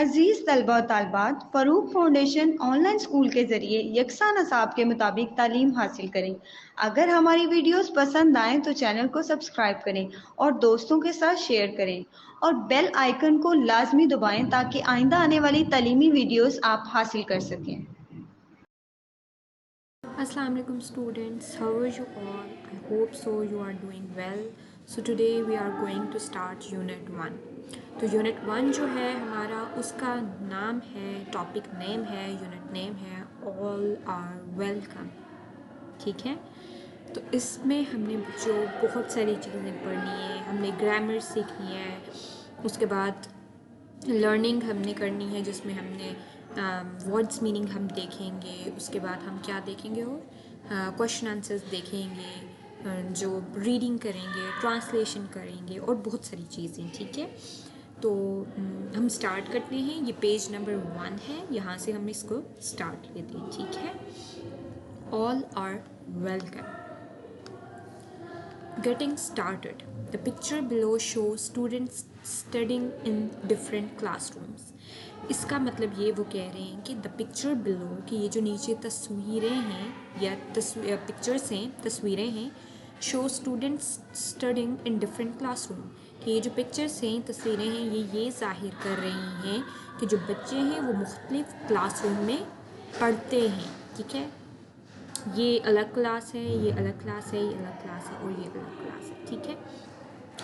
अजीज तलबा और तालबात, Farooq foundation online school के ज़रिए यकसा नसाब के मुताबिक तालीम हासिल करें। अगर हमारी वीडियोस पसंद आएँ तो चैनल को सब्सक्राइब करें और दोस्तों के साथ शेयर करें और बेल आइकन को लाजमी दबाएं ताकि आइंदा आने वाली तालीमी वीडियोस आप हासिल कर सकें। Assalamu alaikum students, how are you all? I hope so you are doing well. So today we are going to start unit 1. तो यूनिट 1 जो है हमारा उसका नाम है, टॉपिक नेम है, यूनिट नेम है ऑल आर वेलकम। ठीक है, तो इसमें हमने बच्चों बहुत सारी चीज़ें पढ़नी है। हमने ग्रामर सीखनी है, उसके बाद लर्निंग हमने करनी है जिसमें हमने वर्ड्स मीनिंग हम देखेंगे। उसके बाद हम क्या देखेंगे और क्वेश्चन आंसर्स देखेंगे, जो रीडिंग करेंगे, ट्रांसलेशन करेंगे और बहुत सारी चीज़ें। ठीक है, तो हम स्टार्ट करते हैं। ये पेज नंबर 1 है, यहाँ से हम इसको स्टार्ट लेते हैं। ठीक है, all are welcome. Getting started. The picture below shows students studying in different classrooms. इसका मतलब ये वो कह रहे हैं कि द पिक्चर बिलो, कि ये जो नीचे तस्वीरें हैं या पिक्चर्स हैं, तस्वीरें हैं, show students studying in different classroom, कि ये जो पिक्चर्स हैं, तस्वीरें हैं, ये ज़ाहिर कर रही हैं कि जो बच्चे हैं वो मुख्तलिफ क्लासरूम में पढ़ते हैं। ठीक है, ये अलग क्लास है, ये अलग क्लास है, ये अलग क्लास है और ये अलग क्लास है। ठीक है,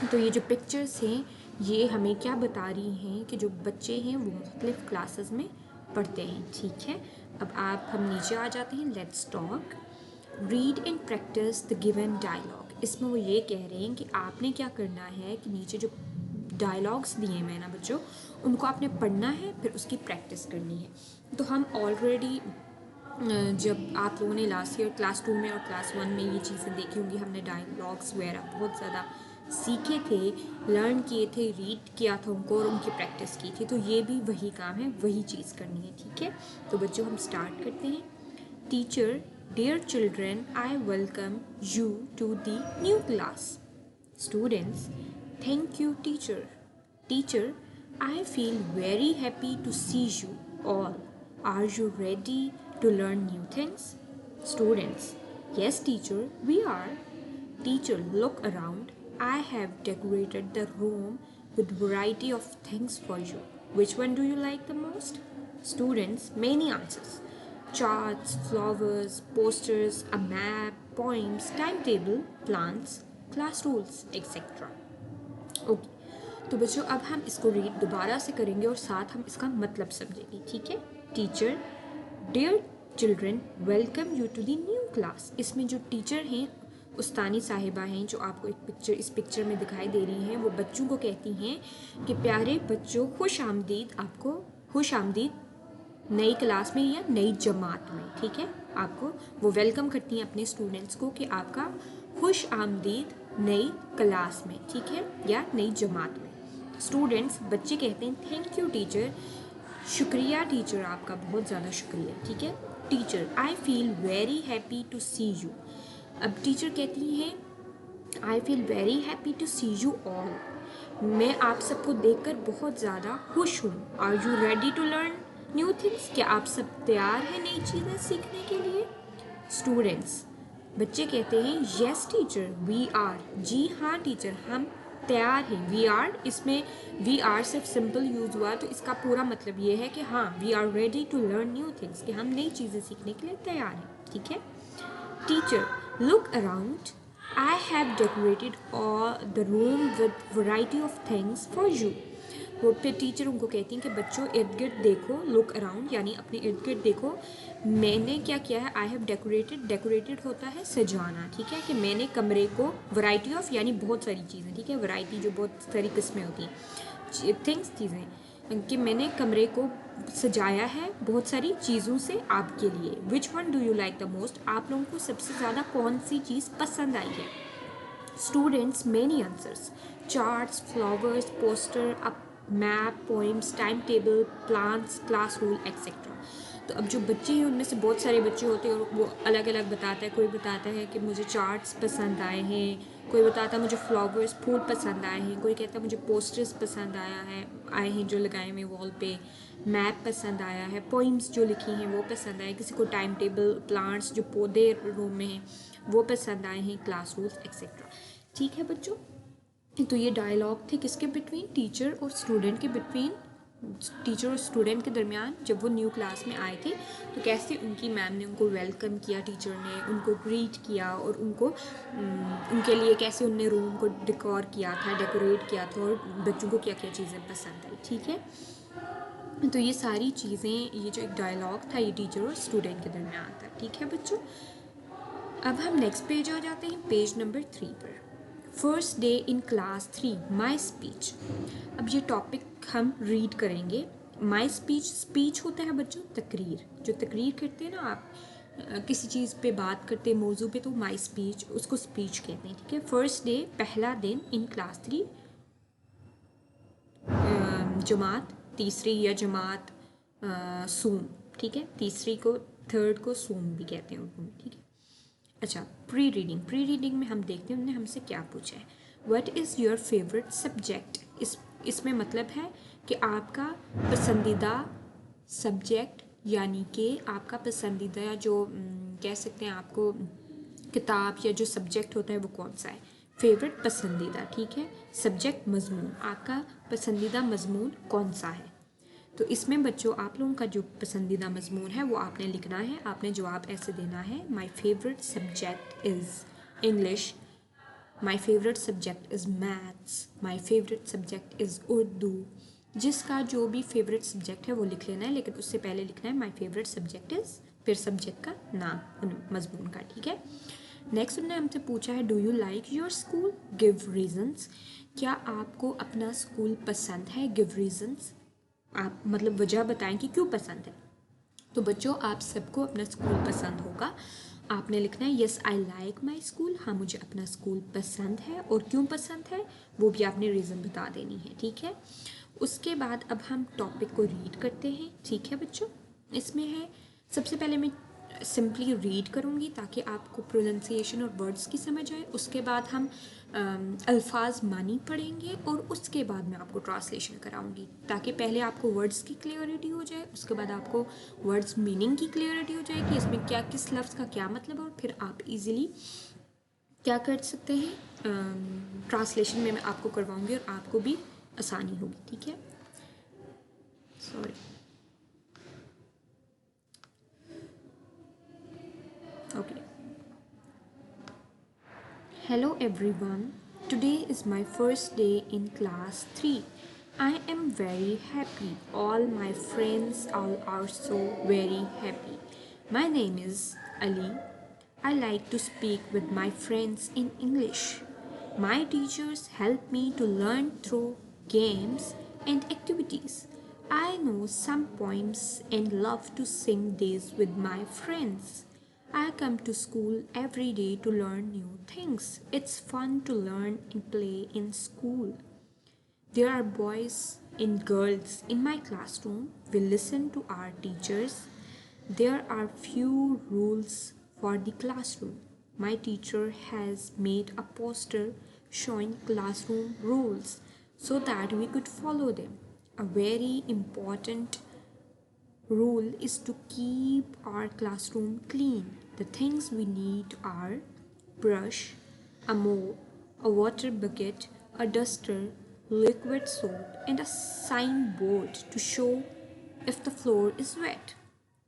तो ये जो पिक्चर्स हैं ये हमें क्या बता रही हैं कि जो बच्चे हैं वो मुख्तलिफ क्लासेस में पढ़ते हैं। ठीक है, अब हम नीचे आ जाते हैं। Let's talk. Read and practise the given dialogue. इसमें वो ये कह रहे हैं कि आपने क्या करना है कि नीचे जो डायलॉग्स दिए हैं ना बच्चों, उनको आपने पढ़ना है, फिर उसकी प्रैक्टिस करनी है। तो हम ऑलरेडी जब आप लोगों ने लास्ट ईयर क्लास 2 में और क्लास 1 में ये चीज़ें देखी होंगी, हमने डायलॉग्स वगैरह बहुत ज़्यादा सीखे थे, लर्न किए थे, रीड किया था उनको और उनकी प्रैक्टिस की थी। तो ये भी वही काम है, वही चीज़ करनी है। ठीक है, तो बच्चों हम स्टार्ट करते हैं। Teacher, dear children, I welcome you to the new class. Students, thank you teacher. Teacher, I feel very happy to see you all. Are you ready to learn new things? Students, yes teacher, we are. Teacher, look around. I have decorated the room with variety of things for you. Which one do you like the most? Students, many answers. Charts, flowers, posters, a map, poems, timetable, plants, class rules, etc. Okay. तो बच्चों अब हम इसको read दोबारा से करेंगे और साथ हम इसका मतलब समझेंगे। ठीक है, teacher, dear children, welcome you to the new class. इसमें जो टीचर हैं उस्तानी साहिबा हैं, जो आपको इस पिक्चर में दिखाई दे रही हैं, वो बच्चों को कहती हैं कि प्यारे बच्चों, खुश आमदीद, आपको खुश आमदीद नई क्लास में या नई जमात में। ठीक है, आपको वो वेलकम करती हैं अपने स्टूडेंट्स को कि आपका खुश आमदीद नई क्लास में। ठीक है, या नई जमात में। स्टूडेंट्स, बच्चे कहते हैं थैंक यू टीचर, शुक्रिया टीचर, आपका बहुत ज़्यादा शुक्रिया। ठीक है, teacher, I feel very happy to see you. अब टीचर कहती हैं I feel very happy to see you all, मैं आप सबको देखकर बहुत ज़्यादा खुश हूँ। Are you ready to learn new things, क्या आप सब तैयार हैं नई चीज़ें सीखने के लिए? स्टूडेंट्स, बच्चे कहते हैं यस टीचर, वी आर, जी हाँ टीचर, हम तैयार हैं। वी आर, इसमें वी आर सिर्फ सिंपल यूज़ हुआ, तो इसका पूरा मतलब ये है कि हाँ, we are ready to learn new things, कि हम नई चीज़ें सीखने के लिए तैयार हैं। ठीक है, teacher, look around, I have decorated the room with variety of things for you. वो फिर टीचर उनको कहती हैं कि बच्चों इर्द गिर्द देखो, लुक अराउंड यानी अपने इर्द गिर्द देखो, मैंने क्या किया है, आई हैव डेकोरेटेड, डेकोरेटेड होता है सजाना। ठीक है, कि मैंने कमरे को, वैरायटी ऑफ यानी बहुत सारी चीज़ें। ठीक है, वैरायटी जो बहुत सारी किस्में होती हैं, थिंग्स चीज़ें, कि मैंने कमरे को सजाया है बहुत सारी चीज़ों से आपके लिए। विच one do you like the most, आप लोगों को सबसे ज़्यादा कौन सी चीज़ पसंद आई है? Students, many answers, charts, flowers, poster, map, poems, time table, plans, class rule, etcetera. तो अब जो बच्चे हैं उनमें से बहुत सारे बच्चे होते हैं और वो अलग अलग बताता है। कोई बताता है कि मुझे चार्ट्स पसंद आए हैं, कोई बताता है मुझे फ्लावर्स फूल पसंद आए हैं, कोई कहता है मुझे पोस्टर्स पसंद आए हैं जो लगाए हुए वॉल पे, मैप पसंद आया है, पोइम्स जो लिखी हैं वो पसंद आए, किसी को टाइम टेबल, प्लांट्स जो पौधे रूम में हैं वो पसंद आए हैं, क्लास रूल्स एक्सेट्रा। ठीक है बच्चों, तो ये डायलॉग थे किसके बिटवीन, टीचर और स्टूडेंट के बिटवीन, टीचर और स्टूडेंट के दरमियान जब वो न्यू क्लास में आए थे तो कैसे उनकी मैम ने उनको वेलकम किया, टीचर ने उनको ग्रीट किया और उनको उनके लिए कैसे उनने रूम को डेकोरेट किया था और बच्चों को क्या क्या चीज़ें पसंद आई। ठीक है, तो ये सारी चीज़ें, ये जो एक डायलॉग था ये टीचर और स्टूडेंट के दरमियान था। ठीक है बच्चों, अब हम नेक्स्ट पेज आ जाते हैं, पेज नंबर 3 पर। First day in class 3, my speech. अब ये टॉपिक हम रीड करेंगे। माई स्पीच, स्पीच होता है बच्चों तकरीर, जो तकरीर करते हैं ना आप किसी चीज़ पे बात करते हैं मौजू पे, तो माई स्पीच, उसको स्पीच कहते हैं। ठीक है, फर्स्ट डे पहला दिन इन क्लास 3, जमात तीसरी या जमात सूम। ठीक है, तीसरी को, थर्ड को सूम भी कहते हैं उर्दू में। ठीक है, अच्छा, प्री रीडिंग में हम देखते हैं उन्होंने हमसे क्या पूछा है। What is your favourite subject. इसमें मतलब है कि आपका पसंदीदा सब्जेक्ट, यानी कि आपका पसंदीदा जो कह सकते हैं आपको किताब या जो सब्जेक्ट होता है वो कौन सा है। फेवरेट पसंदीदा, ठीक है, सब्जेक्ट मजमून, आपका पसंदीदा मजमून कौन सा है। तो इसमें बच्चों आप लोगों का जो पसंदीदा मजमून है वो आपने लिखना है। आपने जवाब ऐसे देना है, my favourite subject is English, my favourite subject is maths, my favourite subject is Urdu. जिसका जो भी फेवरेट सब्जेक्ट है वो लिख लेना है, लेकिन उससे पहले लिखना है माई फेवरेट सब्जेक्ट इज़, फिर सब्जेक्ट का नाम मजमून का। ठीक है, नेक्स्ट उन्होंने हमसे पूछा है, do you like your school, give reasons. क्या आपको अपना स्कूल पसंद है, गिव रीजन्स, आप मतलब वजह बताएं कि क्यों पसंद है। तो बच्चों आप सबको अपना स्कूल पसंद होगा, आपने लिखना है yes I like my school, हाँ मुझे अपना स्कूल पसंद है, और क्यों पसंद है वो भी आपने रीज़न बता देनी है। ठीक है, उसके बाद अब हम टॉपिक को रीड करते हैं। ठीक है बच्चों, इसमें है, सबसे पहले मैं सिंपली रीड करूँगी ताकि आपको प्रोनाउंसिएशन और वर्ड्स की समझ आए। उसके बाद हम अल्फाज मानी पढ़ेंगे और उसके बाद मैं आपको ट्रांसलेशन कराऊंगी, ताकि पहले आपको वर्ड्स की क्लियरिटी हो जाए, उसके बाद आपको वर्ड्स मीनिंग की क्लियरिटी हो जाए कि इसमें क्या, किस लफ्ज़ का क्या मतलब है, और फिर आप इजीली क्या कर सकते हैं, ट्रांसलेशन में मैं आपको करवाऊंगी और आपको भी आसानी होगी। ठीक है, sorry, okay. Hello everyone. Today is my first day in class 3. I am very happy. All my friends are also very happy. My name is Ali. I like to speak with my friends in English. My teachers help me to learn through games and activities. I know some poems and love to sing these with my friends. I come to school every day to learn new things. It's fun to learn and play in school. There are boys and girls in my classroom. We listen to our teachers. There are few rules for the classroom. My teacher has made a poster showing classroom rules so that we could follow them. A very important rule is to keep our classroom clean. The things we need are brush, a mop, a water bucket, a duster, liquid soap, and a signboard to show if the floor is wet.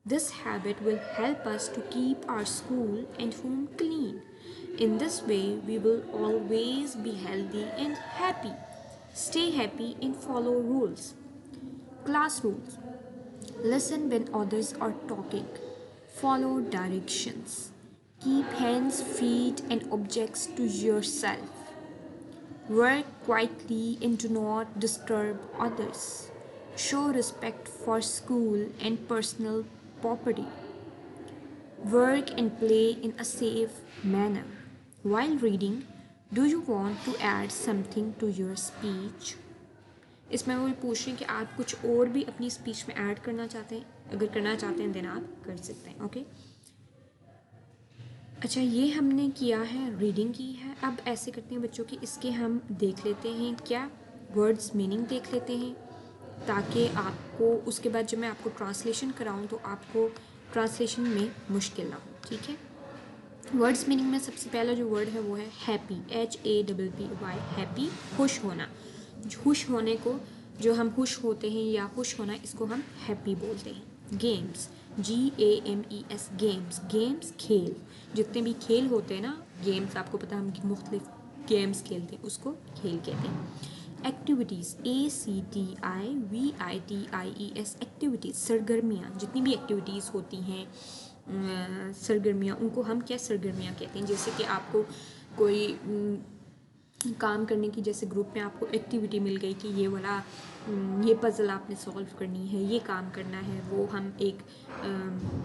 This habit will help us to keep our school and home clean. In this way, we will always be healthy and happy. Stay happy and follow rules. Class rules. Listen when others are talking. Follow directions. Keep hands, feet, and objects to yourself. Work quietly and do not disturb others. Show respect for school and personal property. Work and play in a safe manner. While reading, do you want to add something to your speech? इसमें वो पूछ रही हैं कि आप कुछ और भी अपनी स्पीच में ऐड करना चाहते हैं, अगर करना चाहते हैं देन आप कर सकते हैं। ओके, अच्छा ये हमने किया है, रीडिंग की है। अब ऐसे करते हैं बच्चों कि इसके हम देख लेते हैं क्या वर्ड्स मीनिंग देख लेते हैं, ताकि आपको उसके बाद जब मैं आपको ट्रांसलेशन कराऊं तो आपको ट्रांसलेशन में मुश्किल ना हो। ठीक है, वर्ड्स मीनिंग में सबसे पहला जो वर्ड है वो है हैप्पी, HAPPY, हैप्पी, खुश होना। खुश होने को, जो हम खुश होते हैं या खुश होना, इसको हम हैप्पी बोलते हैं। गेम्स, GAMES, गेम्स, गेम्स खेल, जितने भी खेल होते हैं ना गेम्स, आपको पता है हम मुख्तलिफ गेम्स खेलते हैं, उसको खेल कहते हैं। एक्टिविटीज़, ACTIVITIES, एक्टिविटीज़, सरगर्मियाँ, जितनी भी एक्टिविटीज़ होती हैं सरगर्मियाँ, उनको हम क्या सरगर्मियाँ कहते हैं। जैसे कि आपको कोई काम करने की, जैसे ग्रुप में आपको एक्टिविटी मिल गई कि ये वाला ये पज़ल आपने सॉल्व करनी है, ये काम करना है, वो हम एक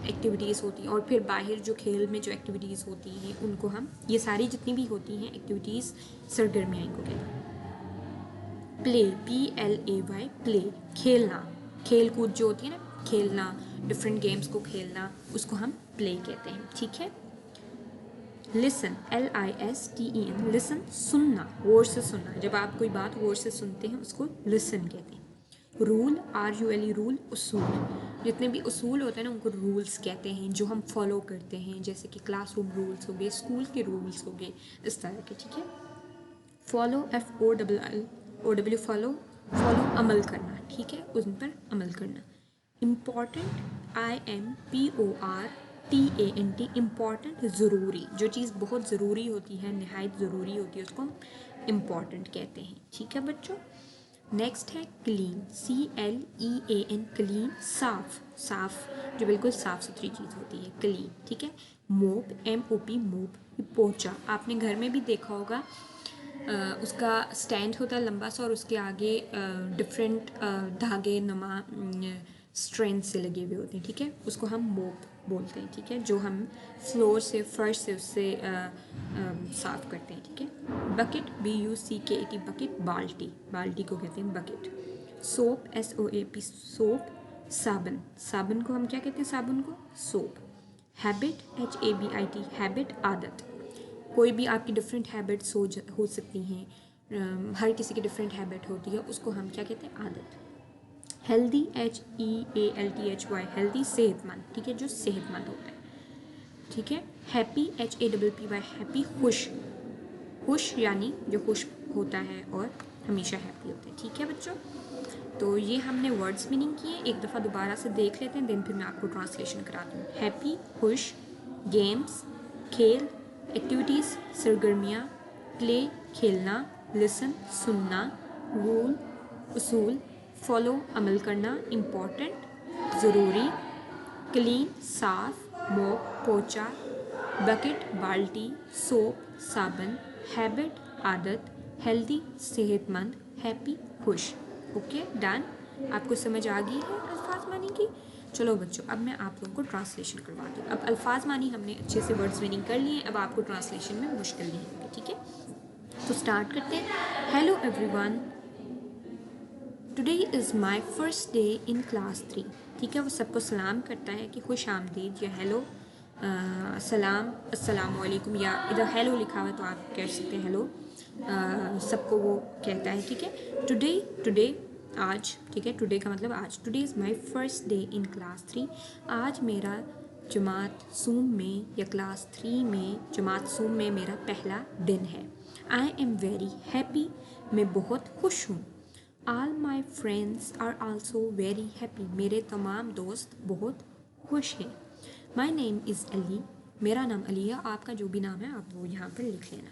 एक्टिविटीज़ होती हैं। और फिर बाहर जो खेल में जो एक्टिविटीज़ होती हैं उनको हम, ये सारी जितनी भी होती हैं एक्टिविटीज़ सरगर्मियाँ इनको कहते हैं। प्ले, PLAY, प्ले, खेलना, खेल कूद जो होती है ना, खेलना, डिफरेंट गेम्स को खेलना, उसको हम प्ले कहते हैं। ठीक है, लिसन, LISTEN, लिसन, सुनना, गौर से सुनना, जब आप कोई बात गौर से सुनते हैं उसको लिसन कहते हैं। रूल, RULE, रूल, उसूल, जितने भी उसूल होते हैं ना उनको रूल्स कहते हैं, जो हम फॉलो करते हैं, जैसे कि क्लासरूम रूल्स हो गए, स्कूल के रूल्स हो गए, इस तरह के। ठीक है, फॉलो, FOLLOW, फॉलो, फॉलो अमल करना। ठीक है, उन पर अमल करना। इम्पॉर्टेंट, IMPORTANT, इम्पॉर्टेंट, ज़रूरी, जो चीज़ बहुत ज़रूरी होती है, नहायत ज़रूरी होती है, उसको हम इम्पॉर्टेंट कहते हैं। ठीक है बच्चों, नेक्स्ट है क्लीन, CLEAN, क्लीन, साफ, साफ, जो बिल्कुल साफ़ सुथरी चीज़ होती है, क्लीन। ठीक है, मोप, MOP, मोप, पोंछा, आपने घर में भी देखा होगा, उसका स्टैंड होता है लंबा सा और उसके आगे डिफरेंट धागे नुमा स्ट्रेंथ से लगे हुए होते हैं। ठीक है, उसको हम मोप बोलते हैं। ठीक है, जो हम फ्लोर से, फर्श से उससे साफ़ करते हैं। ठीक है, बकेट, BUCKET, बकेट, बाल्टी, बाल्टी को कहते हैं बकेट। सोप, SOAP, सोप, साबुन, साबुन को हम क्या कहते हैं, साबुन को सोप। हैबिट, HABIT, हैबिट, आदत, कोई भी आपकी डिफरेंट हैबिट्स हो सकती हैं, हर किसी की डिफरेंट हैबिट होती है, उसको हम क्या कहते हैं, आदत। हेल्दी, HEALTHY, हेल्दी, सेहतमंद। ठीक है, जो सेहतमंद होता है। ठीक है, हैप्पी, HAPPY, हैप्पी, खुश, खुश यानी जो खुश होता है और हमेशा हैप्पी होता है। ठीक है बच्चों, तो ये हमने वर्ड्स मीनिंग किए, एक दफ़ा दोबारा से देख लेते हैं, देन फिर मैं आपको ट्रांसलेशन कराती हूँ। हैप्पी, खुश, गेम्स, खेल, एक्टिविटीज़, सरगर्मियाँ, प्ले, खेलना, लिसन, सुनना, रूल, उसूल, फॉलो, अमल करना, इम्पॉर्टेंट, ज़रूरी, क्लीन, साफ, मोप, पोंछा, बकेट, बाल्टी, सोप, साबुन, हैबिट, आदत, हेल्दी, सेहतमंद, हैप्पी, खुश। ओके डन, आपको समझ आ गई है अल्फाज मानी की। चलो बच्चों, अब मैं आप लोगों को ट्रांसलेशन करवा दूँ। अब अल्फाज मानी हमने अच्छे से वर्ड्स मीनिंग कर लिए, अब आपको ट्रांसलेशन में मुश्किल नहीं होगी। ठीक है, तो स्टार्ट करते हैं। Hello everyone, today is my first day in class 3। ठीक है, वो सबको सलाम करता है कि खुश आमदीद, या हेलो, सलाम, अस्सलाम वालेकुम, या इधर हेलो लिखा हुआ है तो आप कह सकते हैं हेलो, सबको वो कहता है। ठीक है, टुडे, टुडे, आज। ठीक है, टुडे का मतलब आज। Today is my first day in class 3, आज मेरा जमात सूम में या क्लास 3 में, जमात सूम में मेरा पहला दिन है। आई एम वेरी हैप्पी, मैं बहुत खुश हूँ। All my friends are also very happy, मेरे तमाम दोस्त बहुत खुश हैं। My name is Ali, मेरा नाम अली है, आपका जो भी नाम है आप वो यहाँ पर लिख लेना,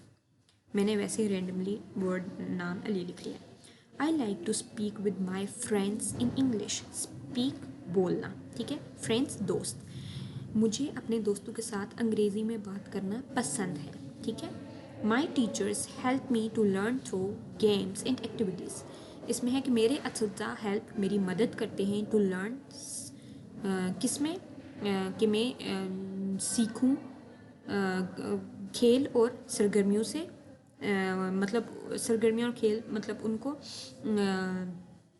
मैंने वैसे ही रेंडमली वर्ड नाम अली लिख लिया। I like to speak with my friends in English, speak बोलना। ठीक है, फ्रेंड्स दोस्त, मुझे अपने दोस्तों के साथ अंग्रेज़ी में बात करना पसंद है। ठीक है, My teachers help me to learn through games and activities, इसमें है कि मेरे असतिज़ा हेल्प, मेरी मदद करते हैं, टू लर्न, किस में, कि मैं सीखूं, खेल और सरगर्मियों से, मतलब सरगर्मियों और खेल मतलब उनको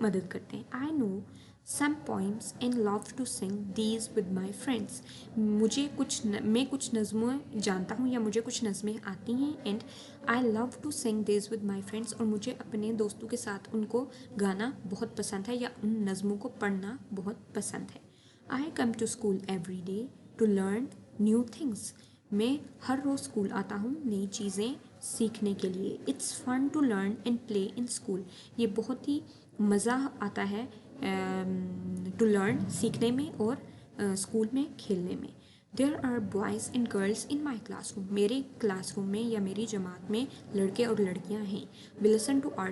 मदद करते हैं। I know some poems and love to sing these with my friends. मैं कुछ नज़में जानता हूँ या मुझे कुछ नज़में आती हैं। And I love to sing these with my friends, और मुझे अपने दोस्तों के साथ उनको गाना बहुत पसंद है या उन नज़मों को पढ़ना बहुत पसंद है। I come to school every day to learn new things. मैं हर रोज़ स्कूल आता हूँ नई चीज़ें सीखने के लिए। It's fun to learn and play in school. ये बहुत ही मज़ा आता है टू लर्न सीखने में और स्कूल में खेलने में। There are boys and girls in my classroom. मेरे क्लासरूम में या मेरी जमात में लड़के और लड़कियां हैं। We listen to our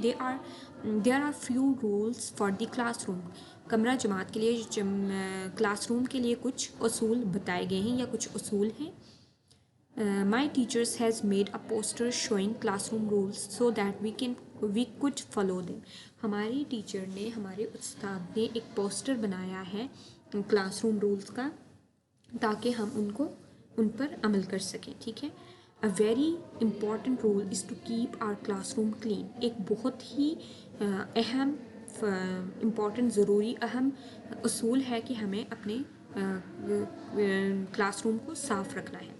there are few rules for the classroom. कमरा जमात के लिए क्लासरूम के लिए कुछ उसूल बताए गए हैं या कुछ उसूल हैं। My teachers has made a poster showing classroom rules so that we could follow them. हमारी टीचर ने, हमारे उस्ताद ने एक पोस्टर बनाया है क्लासरूम रूल्स का, ताकि हम उन पर अमल कर सकें। ठीक है। A very important rule is to keep our classroom clean. एक बहुत ही अहम इम्पॉर्टेंट ज़रूरी अहम उसूल है कि हमें अपने क्लासरूम को साफ़ रखना है।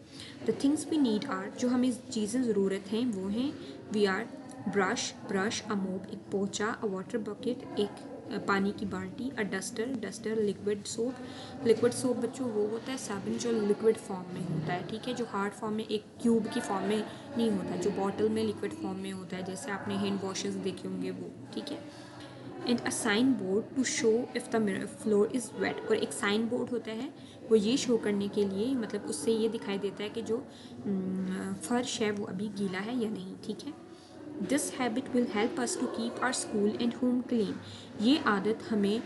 The things we need are, जो हमें चीज़ें ज़रूरत हैं वो हैं, वी आर ब्रश, अ मोप एक पोंछा, अ वाटर बकेट एक पानी की बाल्टी, अ डस्टर, लिक्विड सोप बच्चों वो होता है साबुन जो लिक्विड फॉर्म में होता है। ठीक है, जो हार्ड फॉर्म में एक क्यूब की फॉर्म में नहीं होता, जो बॉटल में लिक्विड फॉर्म में होता है, जैसे आपने हैंड वॉशेस देखे होंगे वो। ठीक है। And a sign board to show if the floor is wet, और एक साइन बोर्ड होता है वो ये शो करने के लिए, मतलब उससे ये दिखाई देता है कि जो फर्श है वो अभी गीला है या नहीं। ठीक है। This habit will help us to keep our school and home clean. ये आदत हमें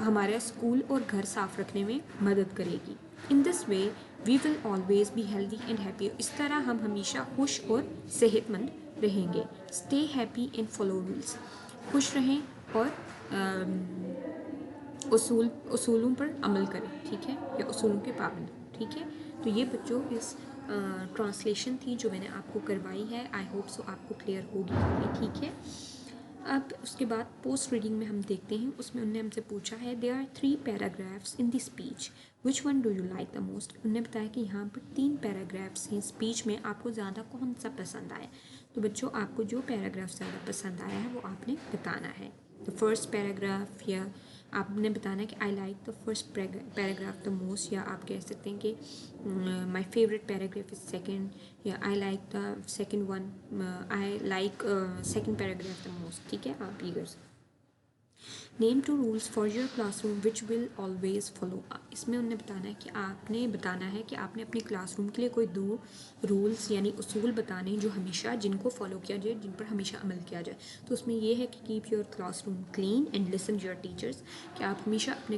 हमारे स्कूल और घर साफ रखने में मदद करेगी। In this way we will always be healthy and happy. इस तरह हम हमेशा खुश और सेहतमंद रहेंगे। Stay happy and follow rules. खुश रहें और उसूलों पर अमल करें। ठीक है, या उसूलों के पाबंद। ठीक है। तो ये बच्चों इस ट्रांसलेशन थी जो मैंने आपको करवाई है। आई होप सो आपको क्लियर होगी। ठीक है। अब उसके बाद पोस्ट रीडिंग में हम देखते हैं, उसमें उन्होंने हमसे पूछा है there are 3 paragraphs in the speech, which one do you like the most. उन्होंने बताया कि यहाँ पर 3 पैराग्राफ्स हैं स्पीच में, आपको ज़्यादा कौन सा पसंद आया। तो बच्चों आपको जो पैराग्राफ ज़्यादा पसंद आया है वो आपने बताना है। द फर्स्ट पैराग्राफ, या आपने बताना है कि I like the first paragraph the most, या आप कह सकते हैं कि my favourite paragraph is second, या I like the second one, I like second paragraph the most. ठीक है, आप ये कर सकते। Name 2 rules for your classroom which will always follow. इसमें उन्हें बताना है कि आपने बताना है कि आपने अपने क्लासरूम के लिए कोई 2 रूल्स यानी उसूल बताने जो हमेशा जिनको फॉलो किया जाए, जिन पर हमेशा अमल किया जाए। तो उसमें यह है कि keep your classroom clean and listen your teachers, कि आप हमेशा अपने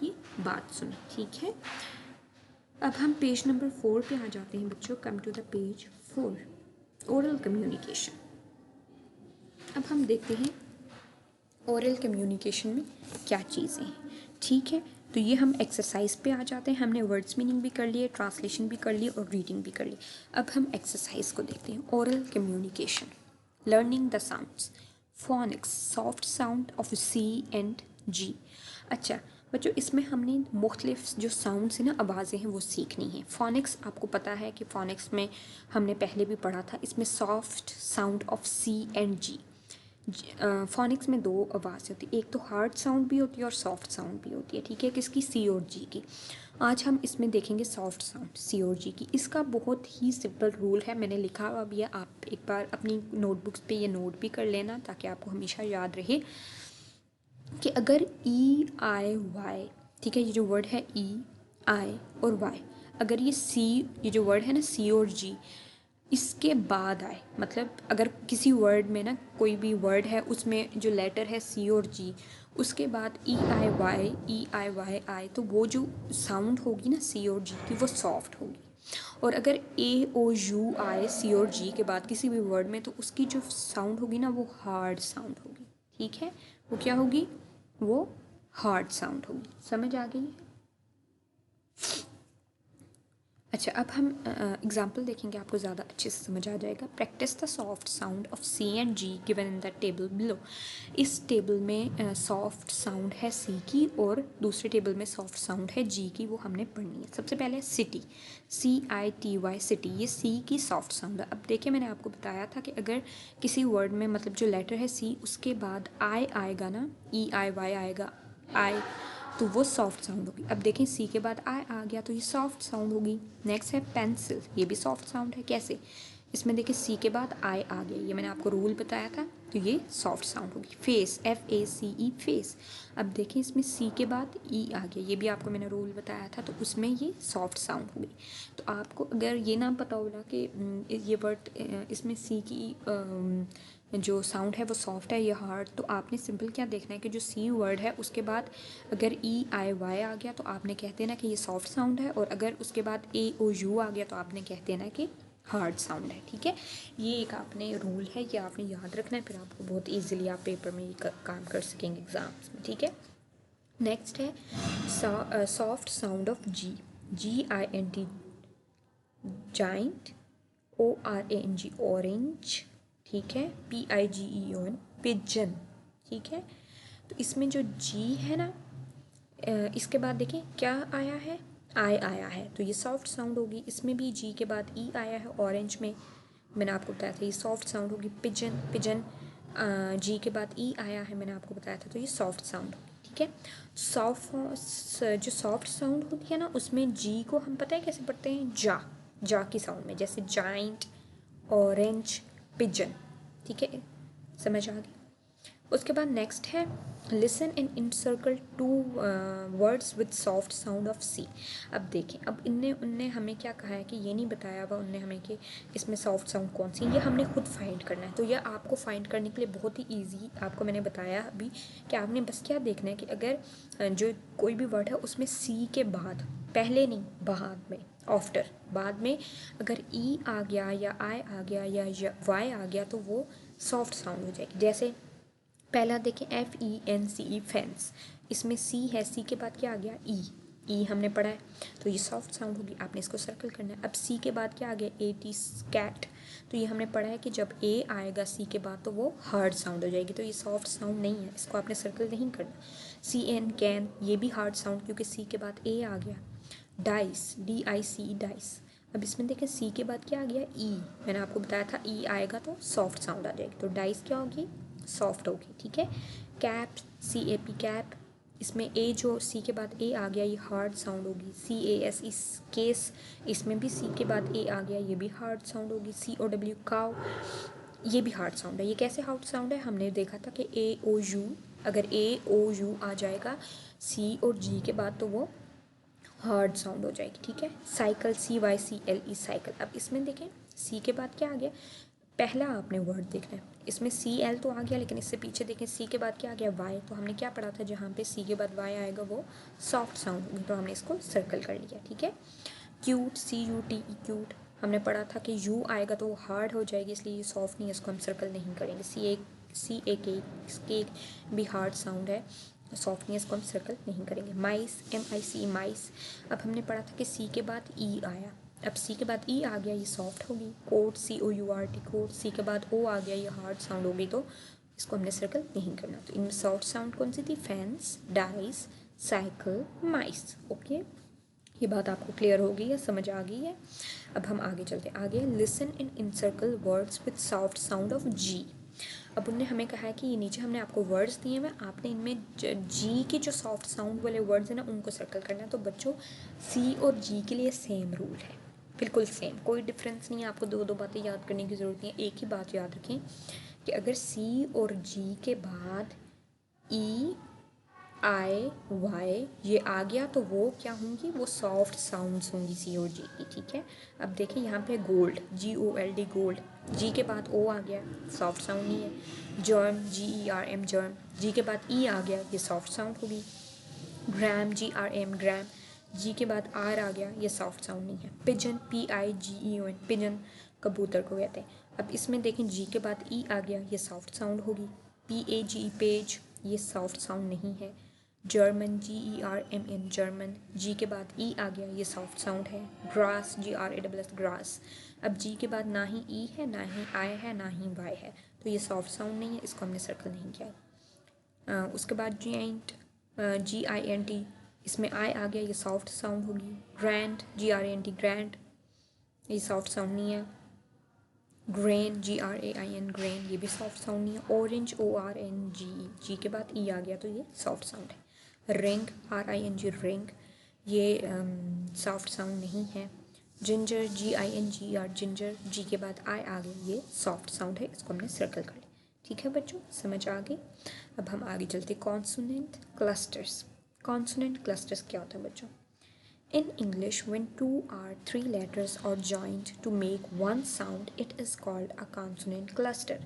की बात सुनें। ठीक है। अब हम पेज नंबर 4 पे आ जाते हैं बच्चों। Come to the page 4, oral communication. अब हम देखते हैं ओरल कम्युनिकेशन में क्या चीज़ें हैं। ठीक है, तो ये हम एक्सरसाइज पे आ जाते हैं। हमने वर्ड्स मीनिंग भी कर लिए, ट्रांसलेशन भी कर ली और रीडिंग भी कर ली। अब हम एक्सरसाइज को देखते हैं। Oral communication, learning the sounds, phonics, soft sound of C and G. अच्छा बच्चों, इसमें हमने मुख्तलिफ जो साउंड्स हैं ना, आवाज़ें हैं, वो सीखनी है। फोनिक्स आपको पता है कि फोनिक्स में हमने पहले भी पढ़ा था, इसमें soft sound of C and G. Phonics में 2 आवाज़ होती है, एक तो हार्ड साउंड भी होती है और सॉफ्ट साउंड भी होती है। ठीक है, किसकी, सी और जी की। आज हम इसमें देखेंगे सॉफ्ट साउंड, सी और जी की। इसका बहुत ही सिंपल रूल है, मैंने लिखा हुआ भी है, आप एक बार अपनी नोटबुक्स पे ये नोट भी कर लेना ताकि आपको हमेशा याद रहे कि अगर ई आई वाई, ठीक है, ये जो वर्ड है ई आई और वाई, अगर ये सी, ये जो वर्ड है ना सी और जी, इसके बाद आए, मतलब अगर किसी वर्ड में ना कोई भी वर्ड है उसमें जो लेटर है सी और जी, उसके बाद ई आई वाई आए, तो वो जो साउंड होगी ना सी और जी की, वो सॉफ्ट होगी। और अगर ए ओ यू आए सी और जी के बाद किसी भी वर्ड में, तो उसकी जो साउंड होगी ना वो हार्ड साउंड होगी। ठीक है, वो क्या होगी, वो हार्ड साउंड होगी। समझ आ गई। अच्छा, अब हम एग्जाम्पल देखेंगे, आपको ज़्यादा अच्छे से समझ आ जाएगा। Practise the soft sound of C and G given in the table below. इस टेबल में सॉफ्ट साउंड है सी की और दूसरे टेबल में सॉफ्ट साउंड है जी की, वो हमने पढ़नी है। सबसे पहले सिटी, CITY सिटी, ये सी की सॉफ्ट साउंड है। अब देखिए, मैंने आपको बताया था कि अगर किसी वर्ड में मतलब जो लेटर है सी, उसके बाद आई आएगा ना, EIY आएगा, आई, तो वो सॉफ्ट साउंड होगी। अब देखें, सी के बाद आई आ गया तो ये सॉफ्ट साउंड होगी। नेक्स्ट है पेंसिल, ये भी सॉफ्ट साउंड है। कैसे? इसमें देखिए सी के बाद आई आ गया, ये मैंने आपको रूल बताया था, तो ये सॉफ्ट साउंड होगी। Face, FACE face. अब देखें, इसमें सी के बाद ई आ गया, ये भी आपको मैंने रूल बताया था, तो उसमें ये सॉफ्ट साउंड होगी। तो आपको अगर ये ना पता होगा कि ये वर्ड इसमें सी की जो साउंड है वो सॉफ्ट है या हार्ड, तो आपने सिंपल क्या देखना है कि जो सी वर्ड है उसके बाद अगर EIY आ गया तो आपने कह देना कि ये सॉफ्ट साउंड है, और अगर उसके बाद AOU आ गया तो आपने कह देना कि हार्ड साउंड है। ठीक है, ये एक आपने रूल है, ये आपने याद रखना है, फिर आपको बहुत ईजिली आप पेपर में ये काम कर सकेंगे एग्जाम्स में। ठीक है, नेक्स्ट है soft sound of G, GINT giant, ORANG orange, ठीक है, PIGEON पिजन। ठीक है, तो इसमें जो जी है ना, इसके बाद देखिए क्या आया है, आई आया है, तो ये सॉफ्ट साउंड होगी। इसमें भी जी के बाद ई आया है, ऑरेंज में मैंने आपको बताया था ये सॉफ्ट साउंड होगी। पिजन, पिजन जी के बाद ई आया है, मैंने आपको बताया था, तो ये सॉफ्ट साउंड होगी। ठीक है, जो सॉफ्ट साउंड होती है ना, उसमें जी को हम पता है कैसे पढ़ते हैं, जा की साउंड में, जैसे जाइंट, ऑरेंज, पिजन। ठीक है, समझ आ गई। उसके बाद नेक्स्ट है listen and encircle two words with soft sound of C. अब देखें, अब उनने हमें क्या कहा है कि ये नहीं बताया हुआ उनने हमें कि इसमें सॉफ्ट साउंड कौन सी, ये हमने खुद फाइंड करना है। तो यह आपको फाइंड करने के लिए बहुत ही ईजी आपको मैंने बताया अभी कि आपने बस क्या देखना है कि अगर जो कोई भी वर्ड है उसमें सी के बाद, पहले नहीं बाद में, आफ्टर, बाद में अगर ई आ गया या आई आ गया या वाई आ गया तो वो सॉफ्ट साउंड हो जाएगी। जैसे पहला देखें, FENCE फेंस, इसमें सी है, सी के बाद क्या आ गया, ई हमने पढ़ा है, तो ये सॉफ्ट साउंड होगी, आपने इसको सर्कल करना है। अब सी के बाद क्या आ गया, AT कैट, तो ये हमने पढ़ा है कि जब ए आएगा सी के बाद तो वो हार्ड साउंड हो जाएगी, तो ये सॉफ्ट साउंड नहीं है, इसको आपने सर्कल नहीं करना। CN कैन, ये भी हार्ड साउंड क्योंकि सी के बाद ए आ गया। डाइस, DICE डाइस, अब इसमें देखें सी के बाद क्या आ गया, ई, मैंने आपको बताया था ई आएगा तो सॉफ्ट साउंड आ जाएगी, तो डाइस क्या होगी, सॉफ्ट होगी। ठीक है, कैप, CAP कैप, इसमें ए जो सी के बाद ए आ गया ये हार्ड साउंड होगी। CAS इस केस, इसमें भी सी के बाद ए आ गया, ये भी हार्ड साउंड होगी। COW काउ, ये भी हार्ड साउंड है। ये कैसे हार्ड साउंड है, हमने देखा था कि AOU, अगर AOU आ जाएगा सी और जी के बाद तो वो हार्ड साउंड हो जाएगी। ठीक है, साइकिल, CYCLE साइकिल। अब इसमें देखें सी के बाद क्या आ गया, पहला आपने वर्ड देखना है, इसमें CL तो आ गया, लेकिन इससे पीछे देखें सी के बाद क्या आ गया, वाई, तो हमने क्या पढ़ा था, जहाँ पे सी के बाद वाई आएगा वो सॉफ्ट साउंड होगी, तो हमने इसको सर्कल कर लिया। ठीक है, क्यूट, CUTE क्यूट, हमने पढ़ा था कि यू आएगा तो वो हार्ड हो जाएगी, इसलिए ये सॉफ्ट नहीं है, इसको हम सर्कल नहीं करेंगे। CAK, इसके भी हार्ड साउंड है, सॉफ्ट नहीं है, इसको हम सर्कल नहीं करेंगे। माइस, MICE माइस, अब हमने पढ़ा था कि सी के बाद ई आया, अब सी के बाद ई आ गया, ये सॉफ्ट होगी। कोट, COURT कोट, सी के बाद ओ आ गया, ये हार्ड साउंड होगी, तो इसको हमने सर्कल नहीं करना। तो इनमें सॉफ्ट साउंड कौन सी थी, फैंस, डाइस, साइकिल, माइस। ओके, ये बात आपको क्लियर हो गई है, समझ आ गई है। अब हम आगे चलते हैं। आगे listen and encircle words with soft sound of G. अब उनने हमें कहा है कि ये नीचे हमने आपको वर्ड्स दिए हुए, आपने इनमें जी के जो सॉफ्ट साउंड वाले वर्ड्स हैं ना उनको सर्कल करना है। तो बच्चों सी और जी के लिए सेम रूल है, बिल्कुल सेम, कोई डिफरेंस नहीं है। आपको दो दो बातें याद करने की ज़रूरत नहीं है, एक ही बात याद रखें कि अगर सी और जी के बाद EIY ये आ गया तो वो क्या होंगी, वो सॉफ्ट साउंड्स होंगी सी और जी की। ठीक है, अब देखें यहाँ पे गोल्ड, GOLD गोल्ड, जी के बाद ओ आ गया, सॉफ्ट साउंड नहीं है। जर्म, GERM जर्म, जी के बाद ई आ गया, ये सॉफ्ट साउंड होगी। ग्राम, GRM ग्राम, जी के बाद आर आ गया, ये सॉफ्ट साउंड नहीं है। पिजन, PIGEON पिजन, कबूतर को कहते हैं। अब इसमें देखें जी के बाद ई आ गया, ये सॉफ्ट साउंड होगी। PAGE पेज, ये सॉफ्ट साउंड नहीं है। जर्मन, GERMN जर्मन, जी के बाद ई आ गया, ये सॉफ्ट साउंड है। Grass, GRASS grass. अब जी के बाद ना ही ई है, ना ही आई है, ना ही वाई है, तो ये सॉफ्ट साउंड नहीं है, इसको हमने सर्कल नहीं किया। उसके बाद GINT, इसमें आई आ गया, ये सॉफ्ट साउंड होगी। ग्रैंड, GRANT ग्रैंड, ये सॉफ्ट साउंड नहीं है। ग्रेन, GRAIN ग्रेन, ये भी सॉफ्ट साउंड नहीं है। ऑरेंज, ORNG, जी के बाद ई आ गया, तो ये सॉफ्ट साउंड है। रिंग, RING रिंग, ये सॉफ्ट साउंड नहीं है। जिंजर, GINGER जिंजर, जी के बाद आई आ गया, ये सॉफ्ट साउंड है, इसको हमने सर्कल कर लिया। ठीक है बच्चों, समझ आ गई। अब हम आगे चलते कॉन्सोनेंट क्लस्टर्स। कॉन्सोनेंट क्लस्टर्स क्या होता है बच्चों? In English, when two or three letters are joined to make one sound, it is called a consonant cluster.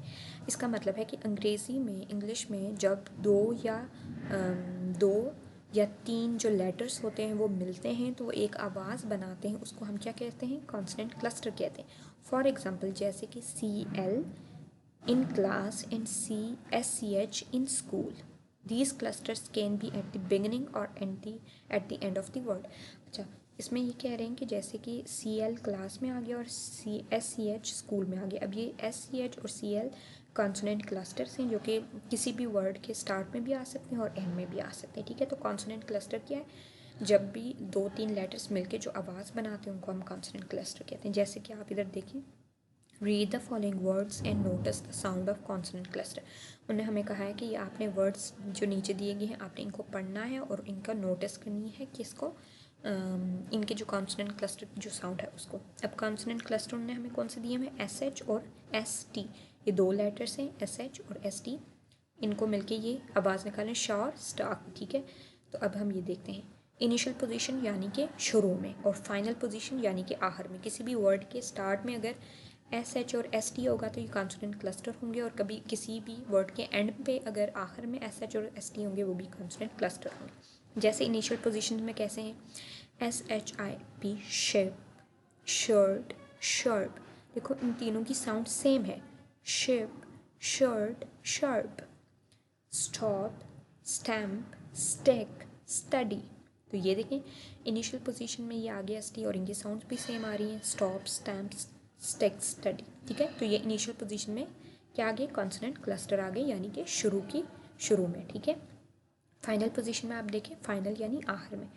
इसका मतलब है कि अंग्रेज़ी में, इंग्लिश में जब दो या तीन जो लेटर्स होते हैं वो मिलते हैं तो वो एक आवाज़ बनाते हैं, उसको हम क्या कहते हैं? कॉन्सोनेंट क्लस्टर कहते हैं। फॉर एग्ज़ाम्पल जैसे कि CL in class and SCH in school. These clusters can be at the beginning or at the end of the word. अच्छा, इसमें ये कह रहे हैं कि जैसे कि CL क्लास में आ गया और SCH स्कूल में आ गया। अब ये SCH और CL कॉन्सोनेंट क्लस्टर्स हैं जो कि किसी भी वर्ड के स्टार्ट में भी आ सकते हैं और एंड में भी आ सकते हैं। ठीक है, तो कॉन्सोनेंट क्लस्टर क्या है? जब भी दो तीन लेटर्स मिलके जो आवाज़ बनाते हैं उनको हम कॉन्सोनेंट क्लस्टर कहते हैं। जैसे कि आप इधर देखिए, read the following words and notice the sound of consonant cluster. उन्होंने हमें कहा है कि ये आपने वर्ड्स जो नीचे दिए गए हैं आपने इनको पढ़ना है और इनका नोटिस करनी है कि इसको इनके जो कॉन्सोनेंट क्लस्टर की जो साउंड है उसको। अब कॉन्सोनेंट क्लस्टर उन्होंने हमें कौन से दिए हैं? SH और ST, ये दो लेटर्स हैं SH और ST, इनको मिलके ये आवाज़ निकालें शॉर स्टाक। ठीक है, तो अब हम ये देखते हैं। इनिशियल पोजीशन यानी कि शुरू में, और फाइनल पोजीशन यानी कि आखिर में। किसी भी वर्ड के स्टार्ट में अगर SH और ST होगा तो ये कॉन्सोनेंट क्लस्टर होंगे, और कभी किसी भी वर्ड के एंड पे अगर आखिर में SH और ST होंगे वो भी कॉन्सोनेंट क्लस्टर होंगे। जैसे इनिशियल पोजीशन में कैसे हैं? SHIP ship, shirt, sharp. देखो इन तीनों की साउंड सेम है, ship, shirt, sharp. Stop, stamp, stick, study. तो ये देखें इनिशियल पोजीशन में ये आ गया ST और इनकी साउंड्स भी सेम आ रही हैं, स्टॉप, स्टैम्प, स्टिक, स्टडी। ठीक है, तो ये इनिशियल पोजीशन में क्या आ गए? कॉन्सोनेंट क्लस्टर आ गए, यानी कि शुरू में। ठीक है, फाइनल पोजीशन में आप देखें, फाइनल यानी आखिर में,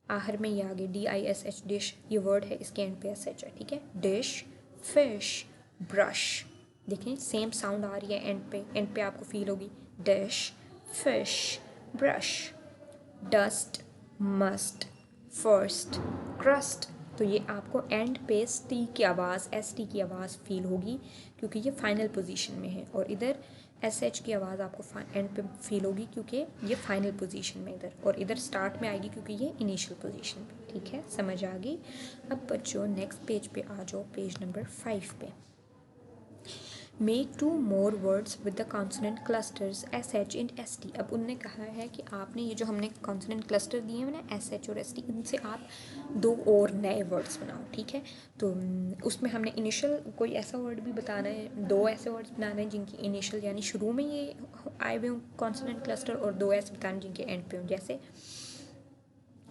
आखिर में ये आ गए DISH डिश, ये वर्ड है, इसके एंड पे SH है। ठीक है, डिश, फिश, ब्रश। देखें सेम साउंड आ रही है एंड पे आपको फील होगी, dish, fish, brush. Dust, must, first, crust. तो ये आपको एंड पे ST की आवाज़ फील होगी क्योंकि ये फाइनल पोजीशन में है, और इधर SH की आवाज़ आपको एंड पे फील होगी क्योंकि ये फाइनल पोजीशन में इधर, और इधर स्टार्ट में आएगी क्योंकि ये इनिशियल पोजीशन पे। ठीक है, समझ आ गई। अब बच्चों नेक्स्ट पेज पे आ जाओ, पेज नंबर 5 पे। Make 2 more words with the consonant clusters SH and ST। अब उनने कहा है कि आपने ये जो हमने consonant cluster दिए हैं ना SH और ST, इनसे आप 2 और नए वर्ड्स बनाओ। ठीक है, तो उसमें हमने इनिशियल कोई ऐसा वर्ड भी बताना है, 2 ऐसे वर्ड्स बनाने हैं जिनकी इनिशियल यानी शुरू में ये आए हुए हों consonant cluster, और 2 ऐसे बताने जिनके एंड पे हों। जैसे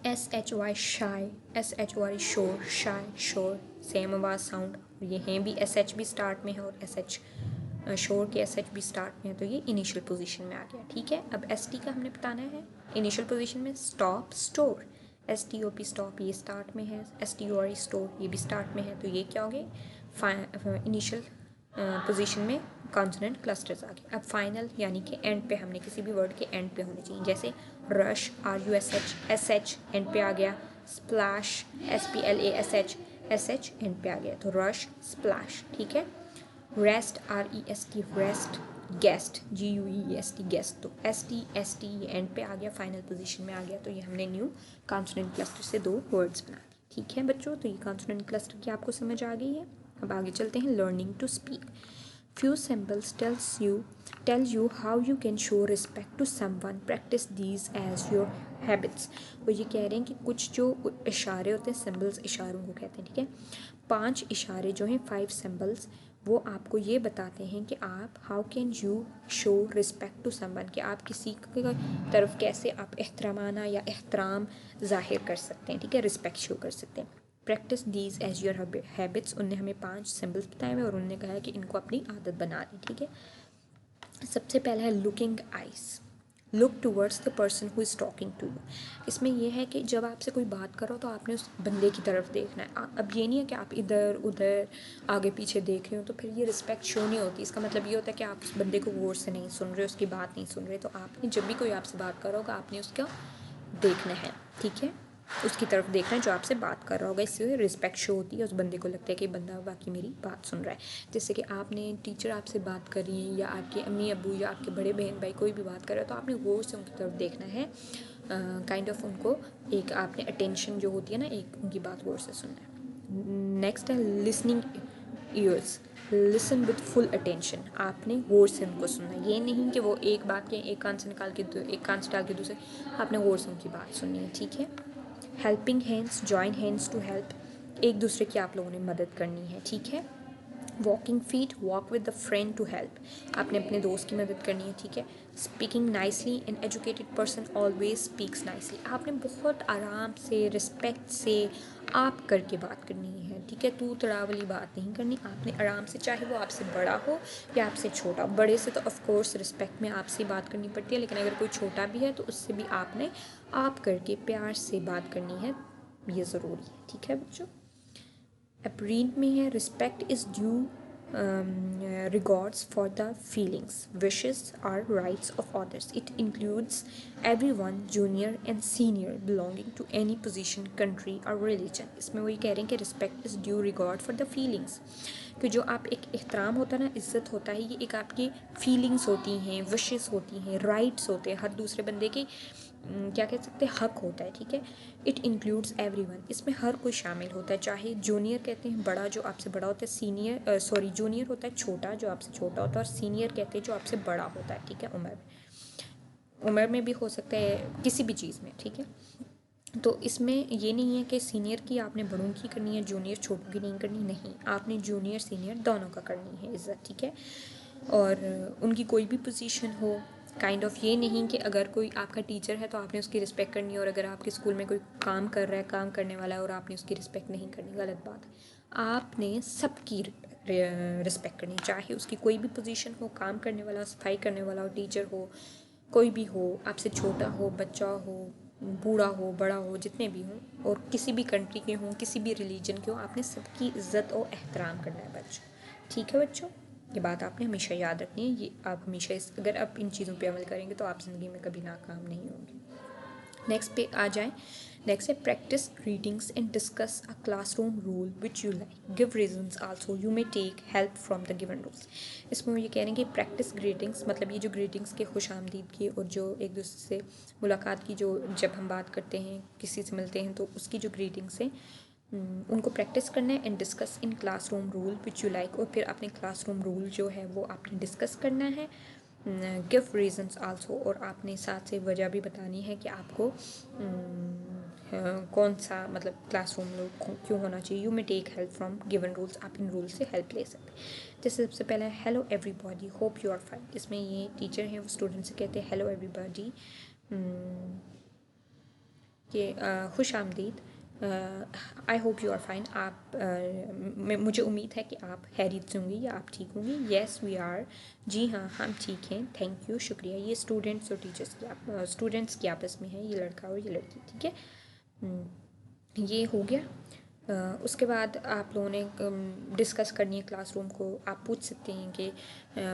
SHY शाय, SHY शोर, शाय शोर, सेम आवाज़ साउंड। ये हैं भी SH भी स्टार्ट में है और SH शोर के SH भी स्टार्ट में है, तो ये इनिशियल पोजीशन में आ गया। ठीक है, अब ST का हमने बताना है। इनिशियल पोजीशन में स्टॉप, स्टोर, STOP स्टॉप ये स्टार्ट में है, STOR स्टोर ये भी स्टार्ट में है, तो ये क्या हो गए? इनिशियल पोजीशन में कॉन्सोनेंट क्लस्टर्स आ गए। अब फाइनल यानी कि एंड पे, हमने किसी भी वर्ड के एंड पे होने चाहिए। जैसे रश, RUSH, SH एंड पे आ गया। स्प्लैश, SPLASH, SH एंड पे आ गया, तो रश, स्प्लैश। ठीक है, rest, REST rest, guest, GUEST guest, तो ST ये एंड पे आ गया, फाइनल पोजीशन में आ गया, तो ये हमने न्यू कॉन्सोनेंट क्लस्टर से 2 वर्ड्स बना दिए। ठीक है बच्चों, तो ये कॉन्सोनेंट क्लस्टर की आपको समझ आ गई है। अब आगे चलते हैं learning to speak. Few symbols tell you how you can show respect to someone. Practice these as your habits। वो ये कह रहे हैं कि कुछ जो इशारे होते हैं, सिम्बल्स इशारों को कहते हैं। ठीक है, 5 इशारे जो हैं 5 सिंबल्स वो आपको ये बताते हैं कि आप how can you show respect to someone, कि आप किसी की तरफ कैसे आप एहतरामाना या एहतराम ज़ाहिर कर सकते हैं, ठीक है, रिस्पेक्ट शो कर सकते हैं। Practise these as your habits, उनने हमें 5 सिंबल्स बताए हुए और उन्होंने कहा है कि इनको अपनी आदत बना लें, ठीक है। सबसे पहला है looking eyes, look towards the person who is talking to you. इसमें यह है कि जब आपसे कोई बात करो तो आपने उस बंदे की तरफ देखना है। अब ये नहीं है कि आप इधर उधर आगे पीछे देख रहे हो, तो फिर ये रिस्पेक्ट शो नहीं होती। इसका मतलब ये होता है कि आप उस बंदे को गौर से नहीं सुन रहे, उसकी बात नहीं सुन रहे। तो आपने जब भी कोई आपसे बात कर रहा होगा आपने उसका देखना है, ठीक है, उसकी तरफ देखना है जो आपसे बात कर रहा होगा। इससे रिस्पेक्ट शो होती है, उस बंदे को लगता है कि बंदा बाकी मेरी बात सुन रहा है। जैसे कि आपने टीचर आपसे बात कर रही है या आपके अम्मी अब्बू या आपके बड़े बहन भाई कोई भी बात कर रहा है तो आपने गौर से उनकी तरफ देखना है, काइंड ऑफ उनको एक आपने अटेंशन जो होती है ना, एक उनकी बात गौर से सुनना है। नेक्स्ट है listening years, listen with full attention, आपने गौर से उनको सुनना है। ये नहीं कि वो एक बात के एक कान से निकाल के एक कान से डाल के दूसरे, आपने गौर से उनकी बात सुननी है, ठीक है। Helping hands, join hands to help, एक दूसरे की आप लोगों ने मदद करनी है, ठीक है। Walking feet, walk with the friend to help, आपने अपने दोस्त की मदद करनी है, ठीक है। Speaking nicely, an educated person always speaks nicely, आपने बहुत आराम से रिस्पेक्ट से आप करके बात करनी है, ठीक है। तू तड़ा वाली बात नहीं करनी, आपने आराम से, चाहे वो आपसे बड़ा हो या आपसे छोटा। बड़े से तो ऑफकोर्स रिस्पेक्ट में आपसे बात करनी पड़ती है, लेकिन अगर कोई छोटा भी है तो उससे भी आपने आप करके प्यार से बात करनी है, ये ज़रूरी है, ठीक है बच्चों। अपरीन में है respect is due regards for the feelings, wishes or rights of others. It includes everyone, junior and senior, belonging to any position, country or religion. इसमें वही कह रहे हैं कि respect is due regard for the feelings, कि जो आप एक एहतराम होता है ना, इज़्ज़त होता है, ये एक आपकी फीलिंग्स होती हैं, विशेस होती हैं, राइट्स होते हैं, हर दूसरे बंदे के क्या कह सकते हैं, हक होता है, ठीक है। इट इंक्लूड्स एवरीवन, इसमें हर कोई शामिल होता है, चाहे जूनियर कहते हैं बड़ा जो आपसे बड़ा होता है, सीनियर सॉरी जूनियर होता है छोटा जो आपसे छोटा होता है, और सीनियर कहते हैं जो आपसे बड़ा होता है, ठीक है। उम्र में भी हो सकता है, किसी भी चीज़ में, ठीक है। तो इसमें ये नहीं है कि सीनियर की आपने बड़ों की करनी है, जूनियर छोटों की नहीं करनी, नहीं, आपने जूनियर सीनियर दोनों का करनी है इज़्ज़त, ठीक है। और उनकी कोई भी पोजीशन हो, काइंड ऑफ ये नहीं कि अगर कोई आपका टीचर है तो आपने उसकी रिस्पेक्ट करनी है, और अगर आपके स्कूल में कोई काम कर रहा है, काम करने वाला है, और आपने उसकी रिस्पेक्ट नहीं करनी, गलत बात है। आपने सबकी रिस्पेक्ट करनी, चाहे उसकी कोई भी पोजीशन हो, काम करने वाला, सफाई करने वाला हो, टीचर हो, कोई भी हो, आपसे छोटा हो, बच्चा हो, बूढ़ा हो, बड़ा हो, जितने भी हों, और किसी भी कंट्री के हों, किसी भी रिलीजन के हों, आपने सबकी इज़्ज़त और एहतराम करना है बच्चों, ठीक है बच्चों। ये बात आपने हमेशा याद रखनी है, ये आप हमेशा अगर आप इन चीज़ों पे अमल करेंगे तो आप ज़िंदगी में कभी नाकाम नहीं होंगे। नेक्स्ट पे आ जाएं। नेक्स्ट है practise greetings and discuss a classroom rule which you like, give reasons also, you may take help from the given rules. इसमें वो ये कह रहे हैं कि प्रैक्टिस ग्रीटिंग्स, मतलब ये जो ग्रीटिंग्स के खुश आमदीद की और जो एक दूसरे से मुलाकात की, जो जब हम बात करते हैं किसी से मिलते हैं तो उसकी जो ग्रीटिंग्स हैं उनको प्रैक्टिस करना है। And discuss in classroom rule which you like, और फिर अपने क्लासरूम रूल जो है वो आपने डिस्कस करना है। गिव रीजंस आल्सो, और आपने साथ से वजह भी बतानी है कि आपको कौन सा मतलब क्लासरूम रूल क्यों होना चाहिए। You may take help from given rules, आप इन रूल से हेल्प ले सकते हैं। जैसे सबसे पहला है hello everybody, hope you are fine. इसमें ये टीचर हैं वो स्टूडेंट से कहते हैं हेलो एवरीबॉडी, कि खुश आमदीद, I hope you are fine, आप मुझे उम्मीद है कि आप खैरियत से होंगी या आप ठीक होंगी। येस वी आर, जी हाँ हम ठीक हैं, थैंक यू, शुक्रिया। ये स्टूडेंट्स और टीचर्स की स्टूडेंट्स की आपस में है, ये लड़का और ये लड़की, ठीक है। ये हो गया। उसके बाद आप लोगों ने डिस्कस करनी है क्लासरूम को। आप पूछ सकते हैं कि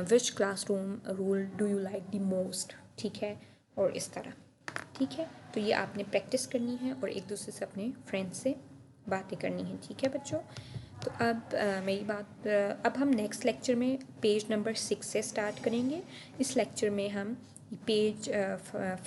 which classroom rule do you like the most, ठीक है, और इस तरह, ठीक है। तो ये आपने प्रैक्टिस करनी है और एक दूसरे से अपने फ्रेंड्स से बातें करनी है, ठीक है बच्चों। तो अब मेरी बात अब हम नेक्स्ट लेक्चर में पेज नंबर 6 से स्टार्ट करेंगे। इस लेक्चर में हम पेज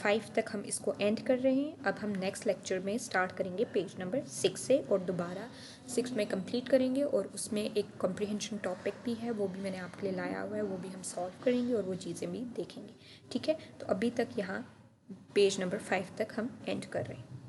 5 तक हम इसको एंड कर रहे हैं। अब हम नेक्स्ट लेक्चर में स्टार्ट करेंगे पेज नंबर 6 से और दोबारा 6 में कंप्लीट करेंगे, और उसमें एक कॉम्प्रिहेंशन टॉपिक भी है, वो भी मैंने आपके लिए लाया हुआ है, वो भी हम सॉल्व करेंगे और वो चीज़ें भी देखेंगे, ठीक है। तो अभी तक यहाँ पेज नंबर 5 तक हम एंड कर रहे हैं।